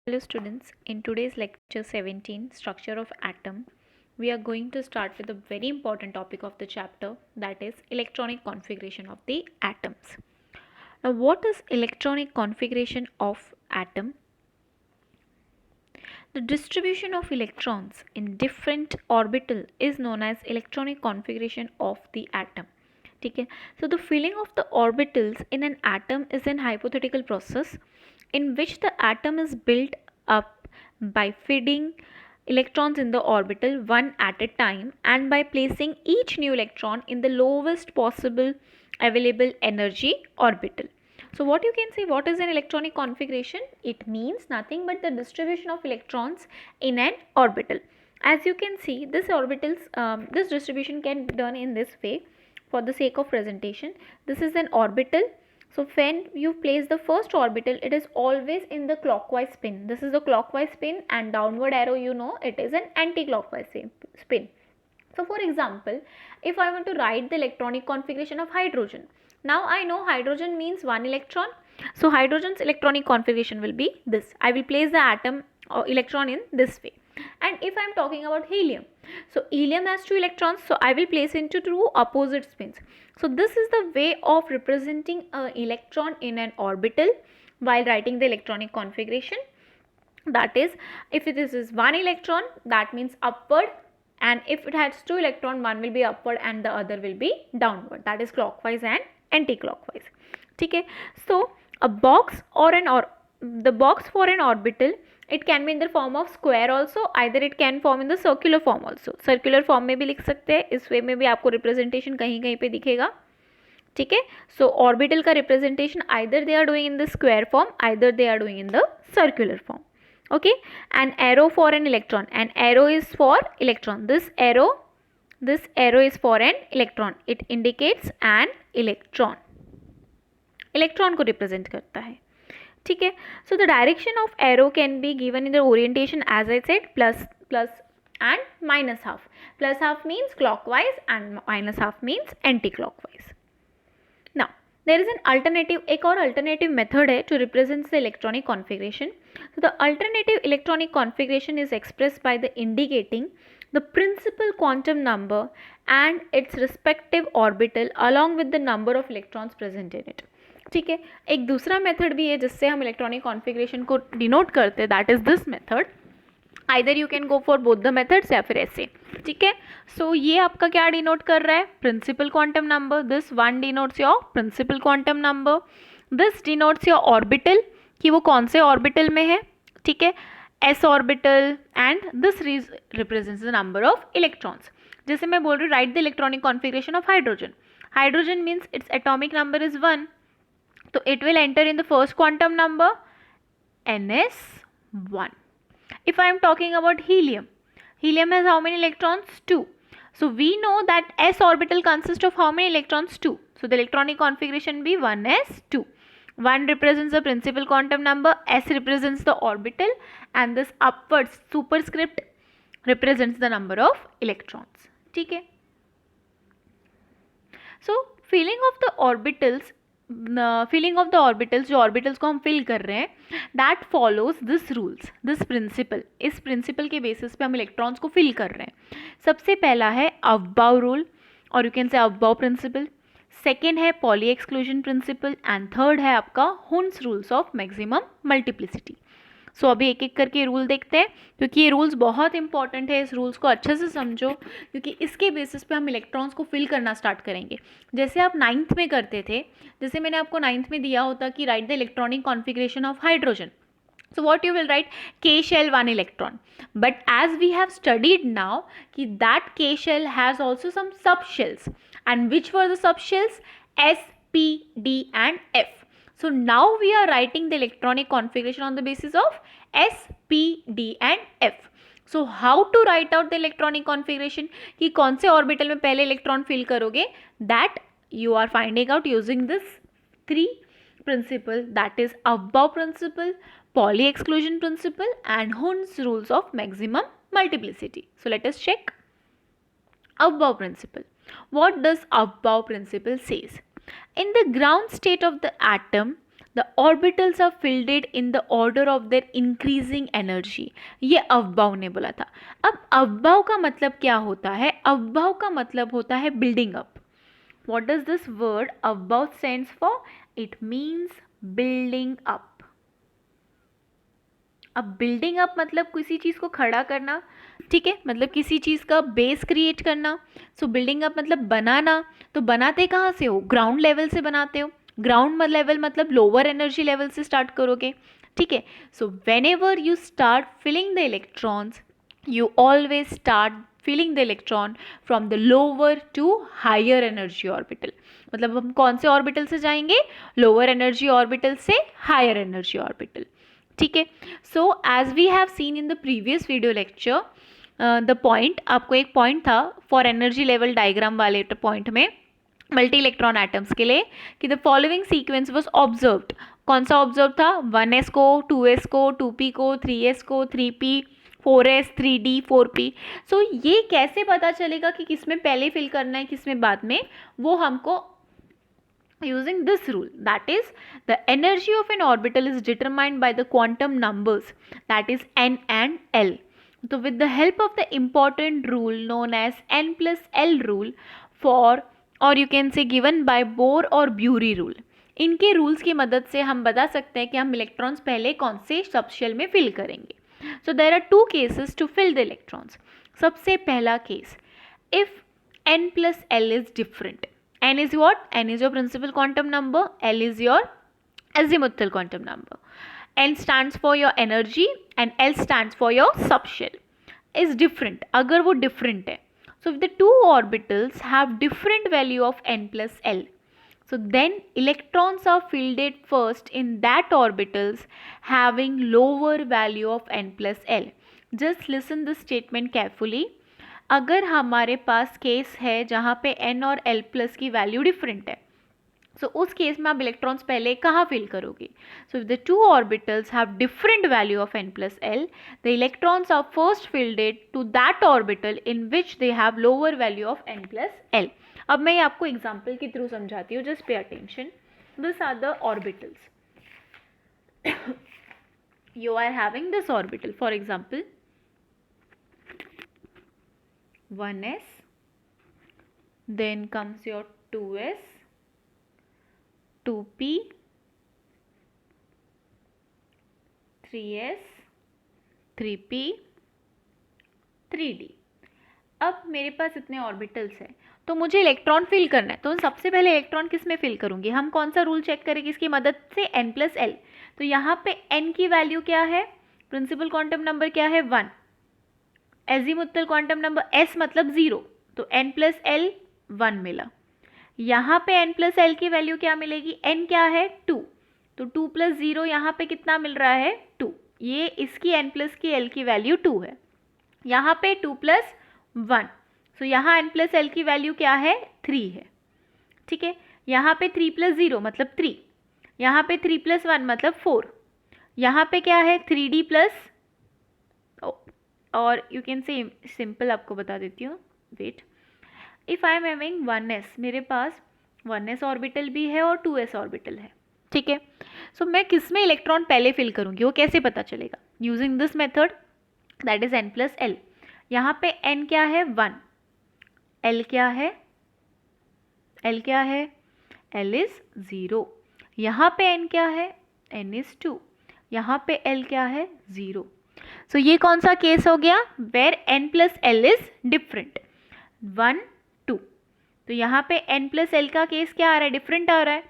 Hello students, in today's lecture 17, Structure of Atom, we are going to start with a very important topic of the chapter, that is electronic configuration of the atoms. Now what is electronic configuration of atom? The distribution of electrons in different orbital is known as electronic configuration of the atom. Okay. So the filling of the orbitals in an atom is an hypothetical process in which the atom is built up by feeding electrons in the orbital one at a time and by placing each new electron in the lowest possible available energy orbital. So what you can say, what is an electronic configuration? It means nothing but the distribution of electrons in an orbital. As you can see, this this distribution can be done in this way for the sake of presentation. This is an orbital. So when you place the first orbital, it is always in the clockwise spin. This is the clockwise spin, and downward arrow, you know, it is an anti-clockwise spin. So for example, if I want to write the electronic configuration of hydrogen, now I know hydrogen means one electron. So hydrogen's electronic configuration will be this. I will place the atom or electron in this way. And if I am talking about helium, so helium has two electrons, so I will place into two opposite spins. So this is the way of representing an electron in an orbital while writing the electronic configuration. That is, if it is one electron, that means upward, and if it has two electron, one will be upward and the other will be downward, that is clockwise and anti-clockwise. Okay. So a box or the box for an orbital, it can be in the form of square also, either it can form in the circular form also. Circular form में भी लिख सकते हैं, इस वे में भी आपको representation कहीं कहीं पे दिखेगा. ठीक है. So orbital का representation either they are doing in the square form, either they are doing in the circular form. Okay. An arrow for an electron, an arrow is for electron. This arrow is for an electron. It indicates an electron. Electron को represent करता है. ठीक है. So the direction of arrow can be given in the orientation as I said, plus and minus half. Plus half means clockwise and minus half means anticlockwise. Now there is an alternative, एक और alternative method है to represent the electronic configuration. So the alternative electronic configuration is expressed by the indicating the principal quantum number and its respective orbital along with the number of electrons present in it. ठीक है. एक दूसरा method भी है जिससे हम electronic configuration को denote करते हैं, that is this method. Either you can go for both the methods या फिर ऐसे. ठीक है. सो ये आपका क्या डिनोट कर रहा है? Principal quantum number. This one denotes your principal quantum number. This denotes your orbital, कि वो कौन से ऑर्बिटल में है. ठीक है. s orbital, and this represents the number of electrons. जैसे मैं बोल रही हूँ, right the electronic configuration of hydrogen. Hydrogen means its atomic number is 1, so it will enter in the first quantum number ns1. If I am talking about helium, helium has how many electrons? 2. So we know that s orbital consists of how many electrons? 2. So the electronic configuration be 1s2. 1 represents the principal quantum number, s represents the orbital, and this upwards superscript represents the number of electrons. ठीक है. So filling of the orbitals, जो orbitals को हम fill कर रहे हैं, that follows this rules, this principle. इस principal के बेसिस पे हम इलेक्ट्रॉन्स को फिल कर रहे हैं. सबसे पहला है अफबाउ रूल, और you can say Aufbau principle. Second है Pauli exclusion principle, and third है आपका Hund's rules of maximum multiplicity. So अभी एक एक करके रूल देखते हैं, क्योंकि ये रूल्स बहुत इंपॉर्टेंट है. इस रूल्स को अच्छे से समझो, क्योंकि इसके बेसिस पे हम इलेक्ट्रॉन्स को फिल करना स्टार्ट करेंगे. जैसे आप 9th में करते थे, जैसे मैंने आपको 9th में दिया होता कि right the electronic configuration of hydrogen. So what you will write? K shell 1 electron. But as we have studied now, that K shell has also some subshells. And which were the subshells? S, P, D and F. So now we are writing the electronic configuration on the basis of S, P, D and F. So how to write out the electronic configuration? कि कौन से orbital में पहले electron fill करोगे? That you are finding out using this 3 principle, that is Aufbau principle, Pauli exclusion principle and Hund's rules of maximum multiplicity. So let us check. Aufbau principle. What does Aufbau principle says? In the ground state of the atom, the orbitals are filled in the order of their increasing energy. ये अवबाव ने बोला था। अब अवबाव का मतलब क्या होता है? अवबाव का मतलब होता है building up. What does this word above stands for? It means building up. अब बिल्डिंग अप मतलब किसी चीज़ को खड़ा करना, ठीक है, मतलब किसी चीज़ का बेस क्रिएट करना। सो बिल्डिंग अप मतलब बनाना। तो बनाते कहाँ से हो? ग्राउंड लेवल से बनाते हो। ग्राउंड लेवल मतलब लोअर एनर्जी लेवल से स्टार्ट करोगे, ठीक है। So whenever you start filling the electrons, you always start filling the electron from the lower to higher energy orbital। मतलब हम कौन से ऑर्बिटल से जाएंगे? लोअर एनर्जी ऑर्बिटल से हायर एनर्जी ऑर्बिटल, ठीक है। So as we have seen in the previous video lecture, the point, आपको एक पॉइंट था फॉर एनर्जी लेवल डायग्राम वाले पॉइंट में मल्टी इलेक्ट्रॉन एटम्स के लिए कि the following sequence was observed. कौन सा ऑब्जर्व था? 1s को, 2s को, 2p को, 3s को, 3p, 4s, 3d, 4p। सो ये कैसे पता चलेगा कि किसमें पहले फिल करना है किसमें बाद में? वो हमको using this rule, that is the energy of an orbital is determined by the quantum numbers, that is n and l. So with the help of the important rule known as n plus l rule, for or you can say given by Bohr और bury rule, इनके rules की मदद से हम बता सकते हैं कि हम इलेक्ट्रॉन्स पहले कौन से सबशेल में फिल करेंगे। So there are two cases to fill the electrons. सबसे पहला case, if n plus l is different, n is what? N is your principal quantum number, l is your azimuthal quantum number. n stands for your energy and l stands for your subshell, is different। अगर वो different है, so if the two orbitals have different value of n plus l, so then electrons are fielded first in that orbitals having lower value of n plus l। Just listen this statement carefully। अगर हमारे पास case है जहाँ पे n और l plus की value different है, सो उस case में आप इलेक्ट्रॉन्स पहले कहाँ फिल करोगे? So if the two orbitals have different value of n plus l, the electrons are first filled to that orbital in which they have lower value of n plus l। अब मैं आपको example के through समझाती हूँ, just pay attention. This are the orbitals. you are having this orbital, for example 1s, then comes your 2s, 2p, 3s, 3p, 3d। अब मेरे पास इतने orbitals हैं, तो मुझे इलेक्ट्रॉन फिल करना है। तो सबसे पहले इलेक्ट्रॉन किस में फिल करूंगी? हम कौन सा रूल चेक करेंगे इसकी मदद से? n plus l। तो यहाँ पे n की वैल्यू क्या है? प्रिंसिपल क्वांटम नंबर क्या है? 1। एजीमुथल क्वांटम नंबर s मतलब 0, तो n प्लस l 1 मिला। यहाँ पे n प्लस l की वैल्यू क्या मिलेगी? n क्या है? 2, तो 2 प्लस 0 यहाँ पे कितना मिल रहा है? 2। ये इसकी n प्लस की l की वैल्यू 2 है। यहाँ पे 2 प्लस 1, सो यहाँ n प्लस l की वैल्यू क्या है? 3 है, ठीक है। यहाँ पे 3 प्लस 0 मतलब 3, यहाँ पे 3 प्लस 1 मतलब 4, यहाँ पे क्या है? 3d प्लस, और यू कैन से सिंपल आपको बता देती हूँ, wait. If I am having 1s, मेरे पास 1s ऑर्बिटल भी है और 2s ऑर्बिटल है, ठीक है। सो मैं किस में इलेक्ट्रॉन पहले फिल करूँगी वो कैसे पता चलेगा? Using this method, that is n plus l। यहाँ पे n क्या है? 1, l क्या है? l क्या है? l is 0। यहाँ पे n क्या है? n is 2। यहाँ पे l क्या है? 0। सो ये कौन सा केस हो गया? Where n plus l is different, 1 2। तो यहाँ पे n प्लस l का केस क्या आ रहा है? डिफरेंट आ रहा है।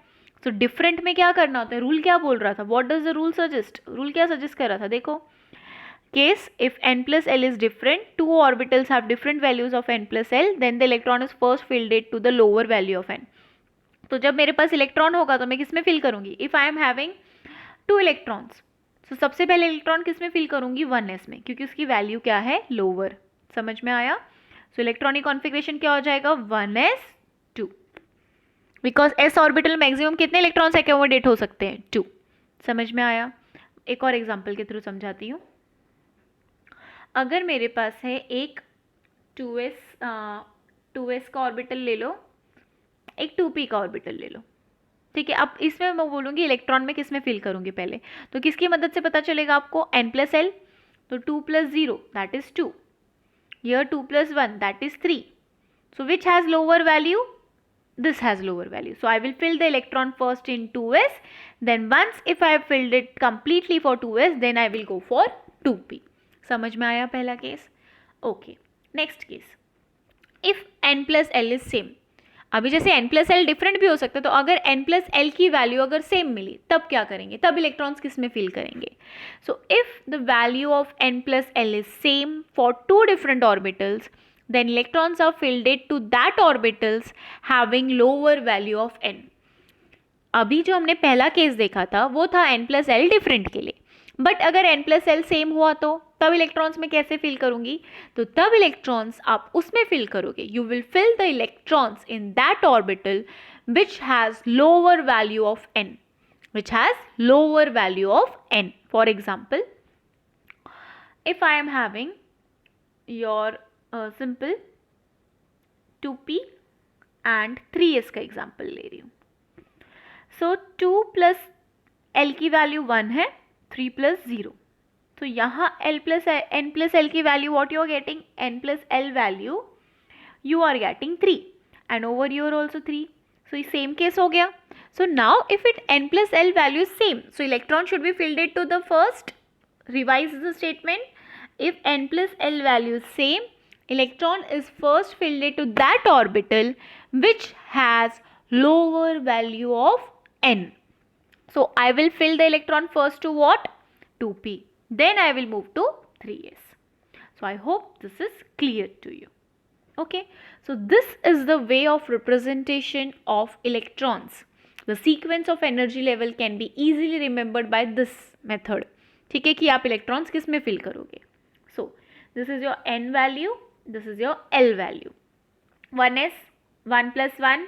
सो डिफरेंट में क्या करना होता है? रूल क्या बोल रहा था? What does the rule suggest? Rule क्या सजेस्ट कर रहा था? देखो, case if n plus l is different, two orbitals have different values of n plus l, then the electron is first filled to the lower value of n। तो जब मेरे पास electron होगा तो मैं किस में फिल करूंगी? If I am having 2 electrons, तो सबसे पहले इलेक्ट्रॉन किस में फिल करूंगी? 1s में, क्योंकि उसकी वैल्यू क्या है? लोअर। समझ में आया? सो इलेक्ट्रॉनिक कॉन्फ़िगरेशन क्या हो जाएगा? 1s2, because s orbital maximum कितने इलेक्ट्रॉन्स एकोमोडेट हो सकते हैं? 2। समझ में आया? एक और एग्जांपल के थ्रू समझाती हूँ। अगर मेरे पास है एक 2s का ऑर्बिटल ले लो, एक 2p का ऑर्बिटल ले लो, ठीक है, अब इसमें मैं बोलूँगी इलेक्ट्रॉन में किस में फिल करूँगी पहले, तो किसकी मदद से पता चलेगा आपको, n प्लस एल, तो 2 plus 0 that is 2, here 2 plus 1 that is 3, so which has lower value, this has lower value, so I will fill the electron first in 2s, then once if I have filled it completely for 2s then I will go for 2p. समझ में आया पहला case? Okay, next case, if n plus L is same, अभी जैसे n plus L different भी हो सकता है, तो अगर n प्लस एल की वैल्यू अगर सेम मिली तब क्या करेंगे, तब इलेक्ट्रॉन्स किस में फिल करेंगे, so if the value of n plus L is same for two different orbitals then electrons are filled to that orbitals having lower value of n. अभी जो हमने पहला केस देखा था वो था n प्लस एल डिफरेंट के लिए, बट अगर n प्लस एल सेम हुआ तो तब इलेक्ट्रॉन्स में कैसे फिल करूंगी, तो तब इलेक्ट्रॉन्स आप उसमें फिल करोगे, you will fill the electrons in that orbital which has lower value of n, which has lower value of n. For example, if I am having your simple 2p and 3s का example ले रही हूँ, so 2 plus L की value 1 है, 3 plus 0, तो यहाँ l plus n plus L की value what you are getting, n plus l value you are getting 3 and over your also 3, so ये सेम केस हो गया. So now if it n plus l value is same, so electron should be filled to the first, revise the statement, if n plus l value is same, electron is first filled to that orbital which has lower value of n. So I will fill the electron first to what, 2p, then I will move to 3s. So I hope this is clear to you. Okay, so this is the way of representation of electrons. The sequence of energy level can be easily remembered by this method. ठीक है, कि आप electrons किस में fill करोगे. So this is your n value, this is your l value. 1s, 1 plus 1,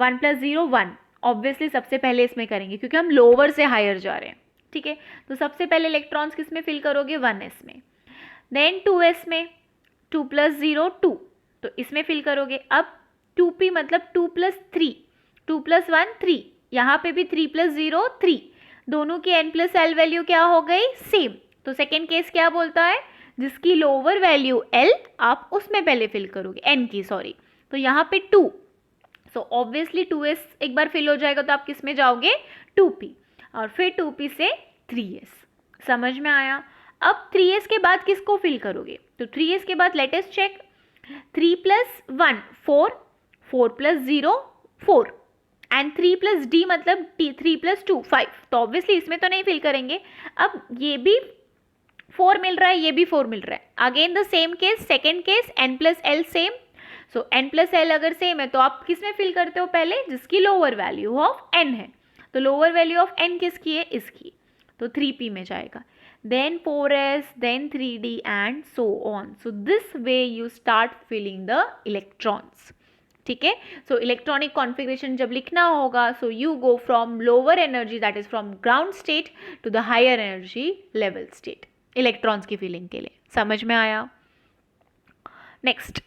1 plus 0 1, obviously सबसे पहले इसमें करेंगे क्योंकि हम लोअर से हायर जा रहे हैं. ठीक है, तो सबसे पहले इलेक्ट्रॉन्स किस में फिल करोगे, 1s में. देन 2s में 2 plus 0 2, तो इसमें फिल करोगे. अब 2p मतलब 2 plus 3, 2 plus 1 3, यहाँ पे भी 3 plus 0 3, दोनों की n plus l वैल्यू क्या हो गई, सेम. तो सेकेंड केस क्या बोलता है, जिसकी लोअर वैल्यू l आप उसमें पहले फिल करोगे, n की सॉरी, तो यहाँ पे 2, सो ऑब्वियसली 2s एक बार फिल हो जाएगा तो आप किस में जाओगे, 2p, और फिर 2p से 3s. समझ में आया. अब 3s के बाद किसको फिल करोगे, तो 3s के बाद let us check, 3 plus 1 4, 4 plus 0 4, and 3 plus D मतलब 3 प्लस 2 5, तो ऑब्वियसली इसमें तो नहीं फिल करेंगे. अब ये भी 4 मिल रहा है, ये भी 4 मिल रहा है. Again the same case, second case, n plus L same, so n plus L अगर सेम है तो आप किस में फिल करते हो, पहले जिसकी लोअर वैल्यू ऑफ n है. तो लोअर वैल्यू ऑफ n किसकी है, इसकी, तो 3p में जाएगा. Then 4s, then 3d and so on. So this way you start filling the electrons. ठीक है, so electronic configuration जब लिखना होगा, so you go from lower energy, that is from ground state to the higher energy level state, electrons की filling के लिए. समझ में आया. नेक्स्ट,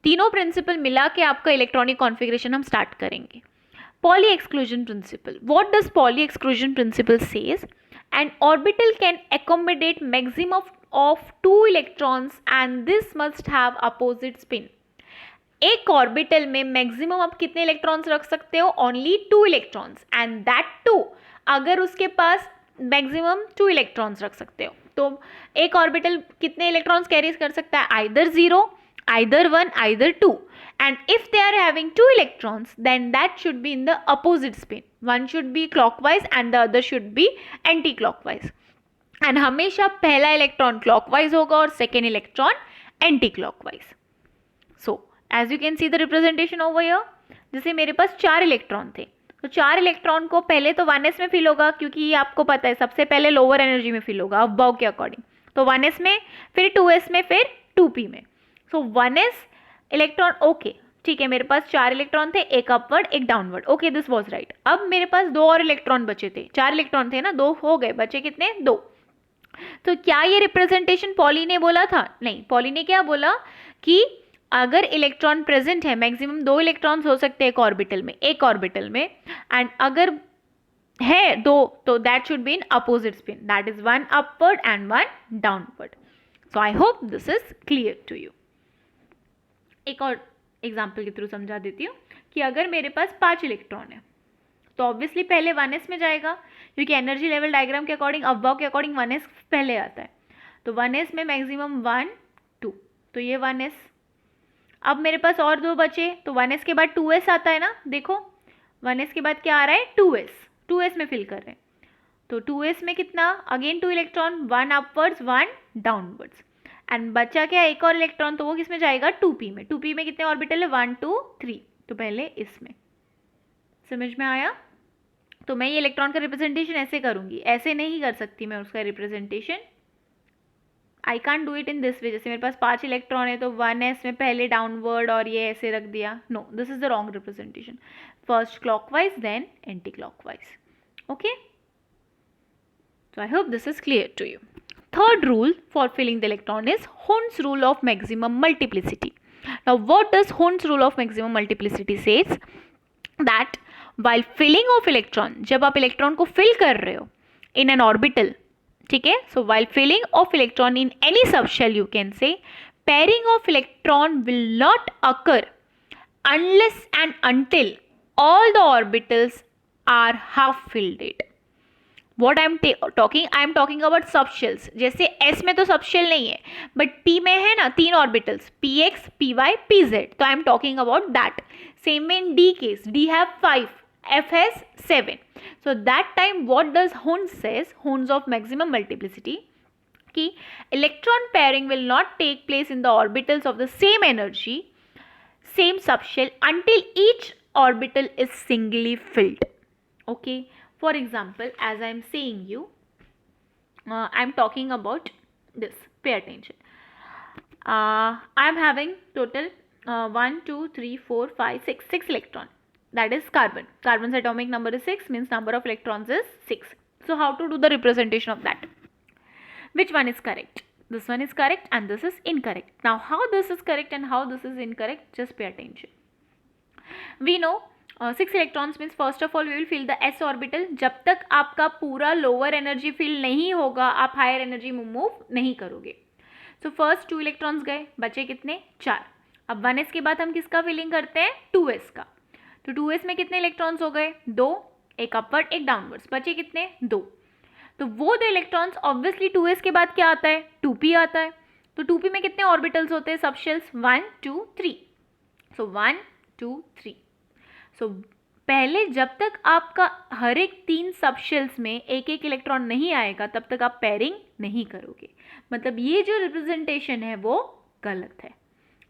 तीनों प्रिंसिपल मिला के आपका इलेक्ट्रॉनिक कॉन्फ़िगरेशन हम स्टार्ट करेंगे. Pauli exclusion principle. What does Pauli exclusion principle says? An orbital can accommodate maximum of 2 electrons and this must have opposite spin. एक ऑर्बिटल में मैक्सिमम आप कितने इलेक्ट्रॉन्स रख सकते हो, ओनली 2 इलेक्ट्रॉन्स, एंड दैट 2 अगर उसके पास मैक्सिमम 2 इलेक्ट्रॉन्स रख सकते हो, तो एक ऑर्बिटल कितने इलेक्ट्रॉन्स कैरी कर सकता है, either 0, either 1, either 2. And if they are having 2 electrons, then that should be in the opposite spin. One should be clockwise and the other should be anti-clockwise. And हमेशा पहला electron clockwise होगा और second electron anti-clockwise. So as you can see the representation over here, जैसे मेरे पास 4 electron थे, तो 4 electron को पहले तो 1s में फिल होगा क्योंकि ये आपको पता है सबसे पहले लोअर एनर्जी में फिल होगा अबव के अकॉर्डिंग, तो 1s में, फिर 2s में, फिर 2p में. सो 1s इलेक्ट्रॉन, ओके ठीक है, मेरे पास 4 इलेक्ट्रॉन थे, एक अपवर्ड एक downward, okay this was right. अब मेरे पास 2 और इलेक्ट्रॉन बचे थे, 4 इलेक्ट्रॉन थे ना, 2 हो गए, बचे कितने, 2. तो क्या ये रिप्रेजेंटेशन पॉली ने बोला था, नहीं, पॉली ने क्या बोला कि अगर इलेक्ट्रॉन प्रेजेंट है, मैक्सिमम 2 इलेक्ट्रॉन्स हो सकते हैं एक ऑर्बिटल में, एंड अगर है 2 तो that should be in opposite spin, that is 1 upward and 1 downward. So I hope this is clear to you. एक और एग्जाम्पल के थ्रू समझा देती हूँ कि अगर मेरे पास 5 इलेक्ट्रॉन है तो ऑब्वियसली पहले 1s में जाएगा, क्योंकि एनर्जी लेवल डायग्राम के अकॉर्डिंग, अबव के अकॉर्डिंग 1s पहले आता है. तो 1s में मैक्सिमम 1 2, तो ये 1s. अब मेरे पास और 2 बचे, तो 1s के बाद 2s आता है ना, देखो 1s के बाद क्या आ रहा है, 2s में फिल कर रहे हैं. तो 2s में कितना, again 2 electron, 1 upwards 1 downwards, and बचा क्या एक और इलेक्ट्रॉन, तो वो किस में जाएगा, 2p में. 2p में कितने ऑर्बिटल है, 1 2 3, तो पहले इसमें. समझ में आया? तो मैं ये इलेक्ट्रॉन का रिप्रेजेंटेशन ऐसे करूंगी, ऐसे नहीं कर सकती मैं उसका representation. I can't do it in this way. जैसे मेरे पास 5 इलेक्ट्रॉन है तो 1s में पहले डाउनवर्ड और ये ऐसे रख दिया. No, this is the wrong representation. First clockwise then anti clockwise. Okay, so I hope this is clear to you. Third rule for filling the electron is Hund's rule of maximum multiplicity. Now what does Hund's rule of maximum multiplicity says? That while filling of electron, जब आप electron को fill कर रहे हो in an orbital, ठीक है, so while filling of electron in any subshell, you can say pairing of electron will not occur unless and until all the orbitals are half filled it. What I am talking about subshells. जैसे S में तो subshell नहीं है, but P में है ना 3 orbitals, px, py, pz, तो I am talking about that. Same in D case, D have 5, F has 7. So that time what does Hund says, Hund's of maximum multiplicity, कि electron pairing will not take place in the orbitals of the same energy, same subshell until each orbital is singly filled. Okay. For example, as I am saying you, I am talking about this. Pay attention. I am having total 1, 2, 3, 4, 5, 6 electron. That is carbon. Carbon's atomic number is 6, means number of electrons is 6. So how to do the representation of that? Which one is correct? This one is correct and this is incorrect. Now how this is correct and how this is incorrect, just pay attention. We know 6 electrons means first of all we will fill the s orbital. जब तक आपका पूरा lower energy fill नहीं होगा आप higher energy में move नहीं करोगे. सो फर्स्ट 2 इलेक्ट्रॉन्स गए, बचे कितने, 4. अब 1s के बाद हम किसका फिलिंग करते हैं, 2s का. तो 2s में कितने इलेक्ट्रॉन्स हो गए, 2, एक अपवर्ड एक डाउनवर्ड्स, बचे कितने, 2. तो वो 2 इलेक्ट्रॉन्स ऑब्वियसली 2s के बाद क्या आता है, 2p आता है. तो 2p में कितने ऑर्बिटल्स होते हैं, सबशेल्स, 1 2 3. सो 1 2 3. सो पहले जब तक आपका हर एक 3 सबशेल्स में एक एक इलेक्ट्रॉन नहीं आएगा तब तक आप पेयरिंग नहीं करोगे. मतलब ये जो रिप्रेजेंटेशन है वो गलत है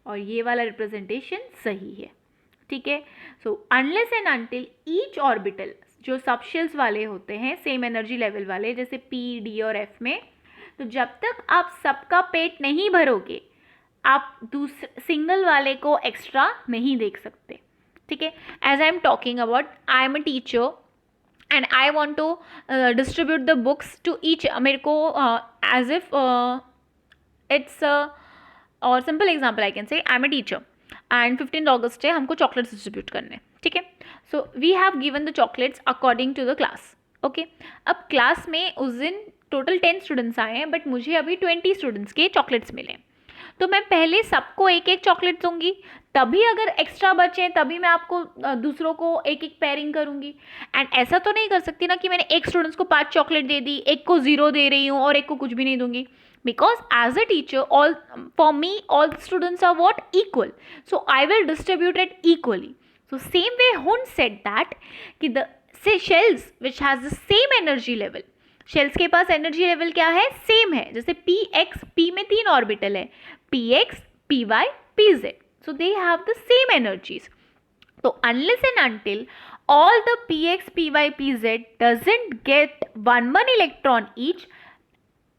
और ये वाला रिप्रेजेंटेशन सही है. ठीक है. So unless and until each orbital, जो सबशेल्स वाले होते हैं सेम एनर्जी लेवल वाले, जैसे पी डी और एफ में, तो जब तक आप सबका पेट नहीं भरोगे आप सिंगल वाले को एक्स्ट्रा नहीं देख सकते. ठीक है. As I am talking about, I am a teacher and I want to distribute the books to each. मेरे को एज इफ इट्स और simple example I can say, I am a teacher and 15 अगस्त है, हमको chocolates distribute करने. ठीक है. So we have given the chocolates according to the class. Okay. अब क्लास में उस दिन टोटल 10 स्टूडेंट्स आए हैं, बट मुझे अभी 20 स्टूडेंट्स के चॉकलेट्स मिले. तो मैं पहले सबको एक एक चॉकलेट दूंगी, तभी अगर एक्स्ट्रा बचे तभी मैं आपको दूसरों को एक एक पेयरिंग करूंगी. एंड ऐसा तो नहीं कर सकती ना कि मैंने एक स्टूडेंट्स को 5 चॉकलेट दे दी, एक को 0 दे रही हूँ और एक को कुछ भी नहीं दूंगी. Because as a teacher all for me all students are what, equal. So I will distribute it equally. So same way Hund said that कि the shells which has the same energy level, shells के पास energy level क्या है, same है. जैसे P x, P में 3 orbital है, p x p y p z. So they have the same energies. So unless and until all the px, py, pz doesn't get one electron each,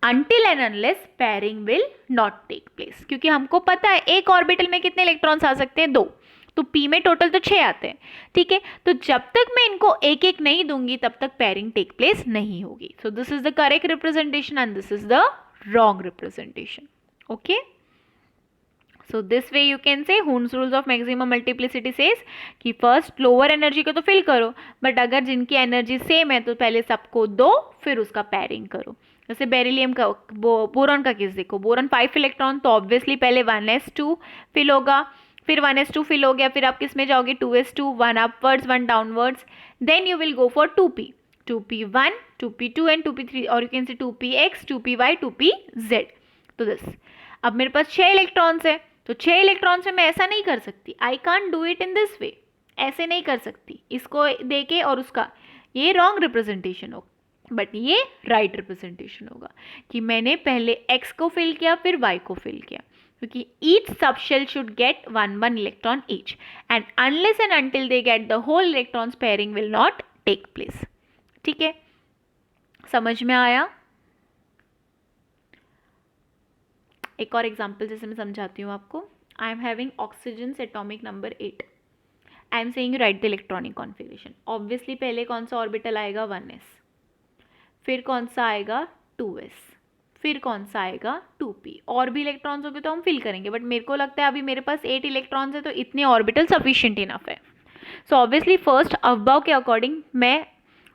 until and unless pairing will not take place. क्योंकि हमको पता है एक orbital में कितने electrons आ सकते हैं, 2. तो p में टोटल तो 6 आते हैं. ठीक है. तो जब तक मैं इनको एक एक नहीं दूंगी तब तक पेयरिंग टेक प्लेस नहीं होगी. So this is the correct representation and this is the wrong representation. Okay. So this way you can से Hund's rules of maximum multiplicity says कि फर्स्ट लोअर एनर्जी को तो फिल करो, but अगर जिनकी energy same है तो पहले सबको दो, फिर उसका पेयरिंग करो. जैसे बेरिलियम का, बोरॉन का केस देखो, बोरॉन 5 इलेक्ट्रॉन, तो ऑब्वियसली पहले 1s2 फिल होगा, फिर 1s2 फिल हो गया, फिर आप किस में जाओगे 2s2, 1 upwards 1 downwards, then you will go for 2p, 2p1, 2p2 and 2p3, और यू कैन से 2px, 2py, 2pz. तो दिस, अब मेरे पास 6 इलेक्ट्रॉन्स है, तो 6 इलेक्ट्रॉन्स में मैं ऐसा नहीं कर सकती, I can't do it in this way, ऐसे नहीं कर सकती, इसको देके और उसका, ये रॉन्ग रिप्रेजेंटेशन होगा, बट ये राइट रिप्रेजेंटेशन होगा कि मैंने पहले x को फिल किया फिर y को फिल किया, क्योंकि each subshell should get 1 electron each, and unless and until they get the whole electrons, pairing will not take place. ठीक है, समझ में आया? एक और एग्जाम्पल जैसे मैं समझाती हूँ आपको. आई am having oxygen atomic number 8. I am saying right the electronic configuration. Obviously पहले कौन सा ऑर्बिटल आएगा 1s, फिर कौन सा आएगा 2s, फिर कौन सा आएगा 2p. और भी इलेक्ट्रॉन्स होंगे तो हम फिल करेंगे, बट मेरे को लगता है अभी मेरे पास 8 इलेक्ट्रॉन्स है तो इतने ऑर्बिटल सफिशिएंट इनफ है. सो ऑब्वियसली फर्स्ट अबव के अकॉर्डिंग मैं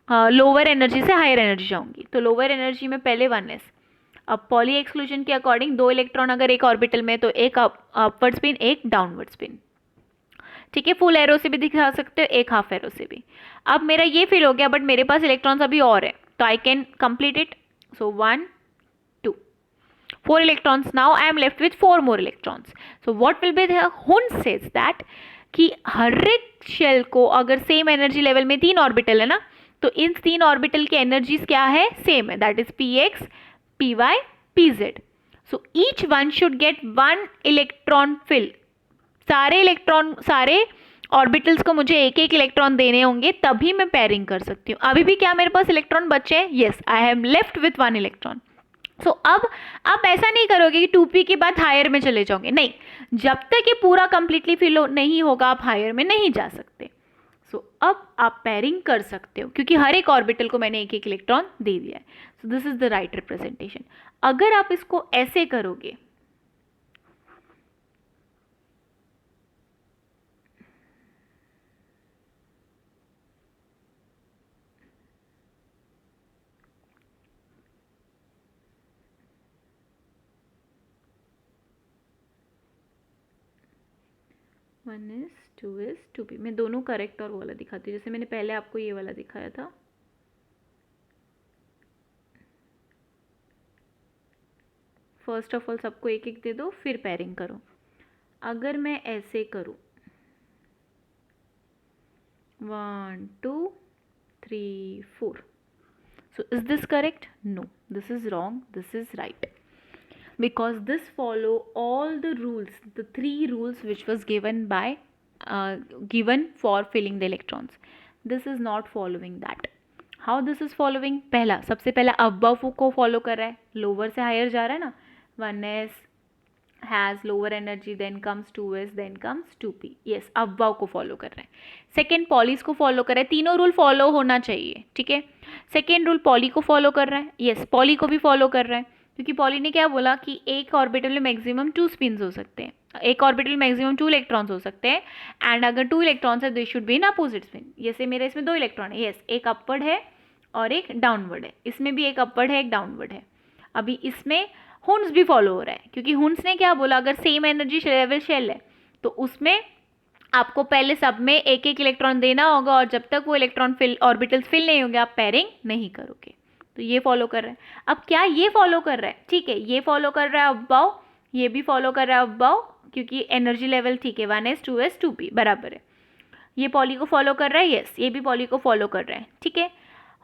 लोअर एनर्जी से हायर एनर्जी जाऊंगी, तो लोअर एनर्जी में पहले 1s. अब पॉली एक्सक्लूजन के अकॉर्डिंग 2 इलेक्ट्रॉन अगर एक ऑर्बिटल में तो एक अपवर्ड स्पिन, एक डाउनवर्ड स्पिन. ठीक है, फुल एरो से भी दिखा सकते हो, एक हाफ एरो से भी. अब मेरा ये फिल हो गया, बट मेरे पास इलेक्ट्रॉन्स अभी और है, तो I can complete it. So 1 2 4 electrons. Now I am left with 4 more electrons. So what will be the Hund says that कि हर एक शेल को अगर सेम एनर्जी लेवल में 3 ऑर्बिटल है ना, तो इन 3 ऑर्बिटल की एनर्जीज क्या है, सेम है, that is px, py, pz. So each one should get 1 electron fill. सारे इलेक्ट्रॉन, सारे ऑर्बिटल्स को मुझे एक एक इलेक्ट्रॉन देने होंगे, तभी मैं पेयरिंग कर सकती हूँ. अभी भी क्या मेरे पास इलेक्ट्रॉन बचे हैं? Yes, I am left with 1 electron. So अब आप ऐसा नहीं करोगे कि 2p के बाद हायर में चले जाओगे, नहीं, जब तक ये पूरा कंप्लीटली फिल नहीं होगा आप हायर में नहीं जा सकते. सो अब आप पेयरिंग कर सकते हो, क्योंकि हर एक ऑर्बिटल को मैंने एक एक इलेक्ट्रॉन दे दिया है. So this is the right representation. अगर आप इसको ऐसे करोगे, वन इज 2s 2p. मैं दोनों करेक्ट और वो वाला दिखाती हूँ, जैसे मैंने पहले आपको ये वाला दिखाया था. फर्स्ट ऑफ ऑल सबको एक एक दे दो, फिर पेयरिंग करो. अगर मैं ऐसे करूँ 1 2 3 4, so is this correct? No, this is wrong, this is right, because this follow all the rules, the 3 rules which was given by given for filling the electrons. This is not following that. How this is following? पहला, सबसे पहला above को follow कर रहा है, lower से higher जा रहा है ना. 1s has lower energy, then comes 2s, then comes 2p. yes, above को फॉलो कर रहा है. सेकेंड पॉलीज को फॉलो कर रहा है. तीनों रूल फॉलो होना चाहिए, ठीक है. सेकेंड रूल पॉली को फॉलो कर रहा है, यस, पॉली को भी फॉलो कर रहा है, क्योंकि पॉली ने क्या बोला कि एक ऑर्बिटल में मैक्सिमम 2 स्पिन्स हो सकते हैं, एक ऑर्बिटल में मैक्सिमम 2 इलेक्ट्रॉन्स हो सकते हैं, एंड अगर 2 इलेक्ट्रॉन्स है they should be in opposite spin. जैसे मेरे इसमें 2 इलेक्ट्रॉन है, यस, एक अपवर्ड है और एक डाउनवर्ड है, इसमें भी एक अपवर्ड है एक डाउनवर्ड है. अभी इसमें हुन्स भी फॉलो हो रहा है, क्योंकि हुन्स ने क्या बोला, अगर सेम एनर्जी लेवल शेल है तो उसमें आपको पहले सब में एक एक इलेक्ट्रॉन देना होगा, और जब तक वो इलेक्ट्रॉन फिल ऑर्बिटल्स फिल नहीं होंगे आप पेयरिंग नहीं करोगे. तो ये फॉलो कर रहा है. अब क्या ये फॉलो कर रहा है? ठीक है, ये फॉलो कर रहा है अबव, ये भी फॉलो कर रहा है अबव, क्योंकि एनर्जी लेवल ठीक है, 1s 2s 2p बराबर है. ये पॉली को फॉलो कर रहा है, यस, ये भी पॉली को फॉलो कर रहा है, ठीक है.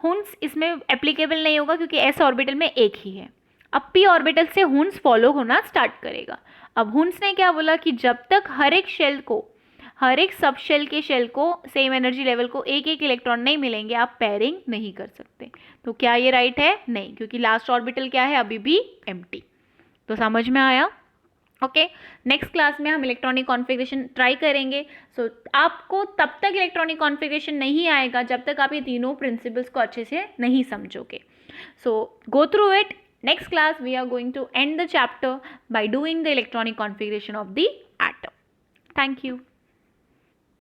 हुन्स इसमें एप्लीकेबल नहीं होगा क्योंकि एस ऑर्बिटल में एक ही है. अब पी ऑर्बिटल से हुन्स फॉलो होना स्टार्ट करेगा. अब हुन्स ने क्या बोला कि जब तक हर एक शेल को, हर एक सब शेल के शेल को सेम एनर्जी लेवल को एक एक इलेक्ट्रॉन नहीं मिलेंगे, आप पेयरिंग नहीं कर सकते. तो क्या ये राइट है? नहीं, क्योंकि लास्ट ऑर्बिटल क्या है, अभी भी एम्प्टी. तो समझ में आया? ओके, नेक्स्ट क्लास में हम इलेक्ट्रॉनिक कॉन्फ़िगरेशन ट्राई करेंगे. सो आपको तब तक इलेक्ट्रॉनिक कॉन्फ़िगरेशन नहीं आएगा जब तक आप ये तीनों प्रिंसिपल्स को अच्छे से नहीं समझोगे. So go through it, Next class we are going to end the chapter by doing the electronic configuration of the atom. Thank you.